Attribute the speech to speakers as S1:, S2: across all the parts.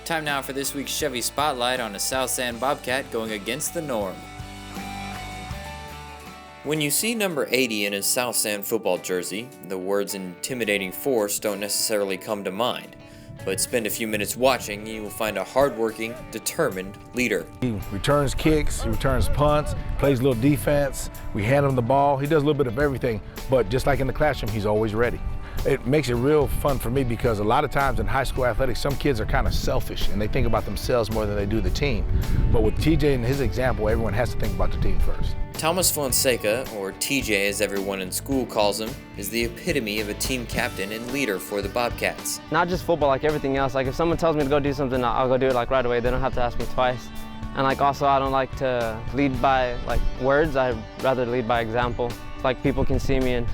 S1: Time now for this week's Chevy Spotlight on a South San Bobcat going against the norm. When you see number 80 in a South San football jersey, the words intimidating force don't necessarily come to mind. But spend a few minutes watching and you will find a hardworking, determined leader.
S2: He returns kicks, he returns punts, plays a little defense, we hand him the ball. He does a little bit of everything, but just like in the classroom, he's always ready. It makes it real fun for me because a lot of times in high school athletics, some kids are kind of selfish and they think about themselves more than they do the team. But with TJ and his example, everyone has to think about the team first.
S1: Thomas Fonseca, or TJ as everyone in school calls him, is the epitome of a team captain and leader for the Bobcats.
S3: Not just football, like everything else. Like if someone tells me to go do something, I'll go do it like right away. They don't have to ask me twice. And like also I don't like to lead by like words. I'd rather lead by example. Like people can see me and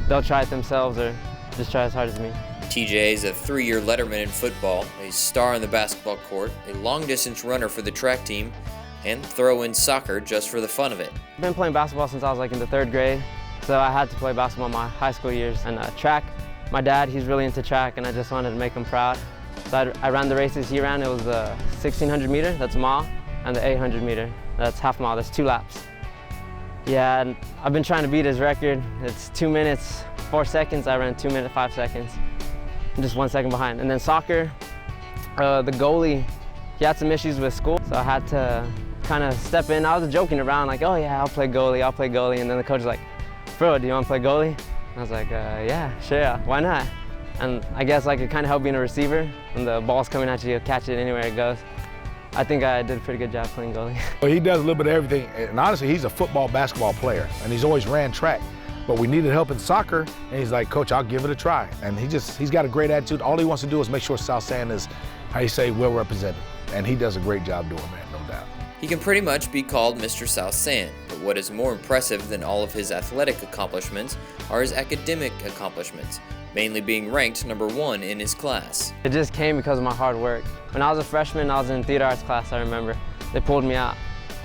S3: they'll try it themselves or just try as hard as me.
S1: TJ is a 3-year letterman in football, a star on the basketball court, a long-distance runner for the track team, and throw in soccer just for the fun of it.
S3: I've been playing basketball since I was like in the 3rd grade, so I had to play basketball my high school years. And track, my dad, he's really into track and I just wanted to make him proud. So I ran the races he ran. It was the 1600 meter, that's a mile, and the 800 meter, that's half mile, that's 2 laps. Yeah, and I've been trying to beat his record. It's 2 minutes, 4 seconds. I ran 2 minutes, 5 seconds. I'm just 1 second behind. And then soccer, the goalie, he had some issues with school, so I had to kind of step in. I was joking around like, oh yeah, I'll play goalie. And then the coach was like, bro, do you want to play goalie? And I was like, yeah, sure, why not? And I guess like it kind of helped being a receiver. When the ball's coming at you, you'll catch it anywhere it goes. I think I did a pretty good job playing goalie.
S2: Well, he does a little bit of everything, and honestly, he's a football, basketball player, and he's always ran track. But we needed help in soccer, and he's like, Coach, I'll give it a try. And he's got a great attitude. All he wants to do is make sure South San is, how you say, well represented. And he does a great job doing that, no doubt.
S1: He can pretty much be called Mr. South San, but what is more impressive than all of his athletic accomplishments are his academic accomplishments, mainly being ranked number 1 in his class.
S3: It just came because of my hard work. When I was a freshman, I was in theater arts class, I remember. They pulled me out.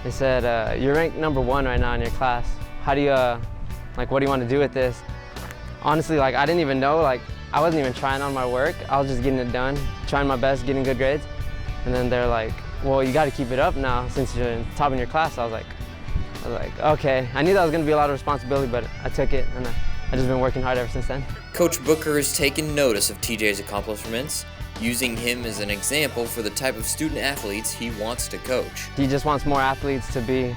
S3: They said, you're ranked number 1 right now in your class. How do you, what do you want to do with this? Honestly, like I didn't even know, like I wasn't even trying on my work. I was just getting it done, trying my best, getting good grades. And then they're like, well, you got to keep it up now since you're in top in your class. I was like, okay. I knew that was going to be a lot of responsibility, but I took it, and I've just been working hard ever since then.
S1: Coach Booker has taken notice of TJ's accomplishments, using him as an example for the type of student athletes he wants to coach.
S3: He just wants more athletes to be,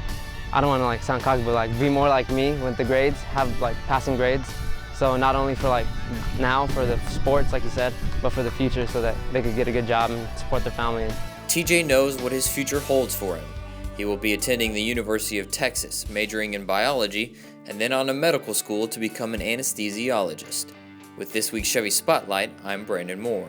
S3: I don't want to like sound cocky, but like be more like me with the grades, have like passing grades. So not only for like now for the sports, like you said, but for the future so that they could get a good job and support their family.
S1: TJ knows what his future holds for him. He will be attending the University of Texas, majoring in biology, and then on a medical school to become an anesthesiologist. With this week's Chevy Spotlight, I'm Brandon Moore.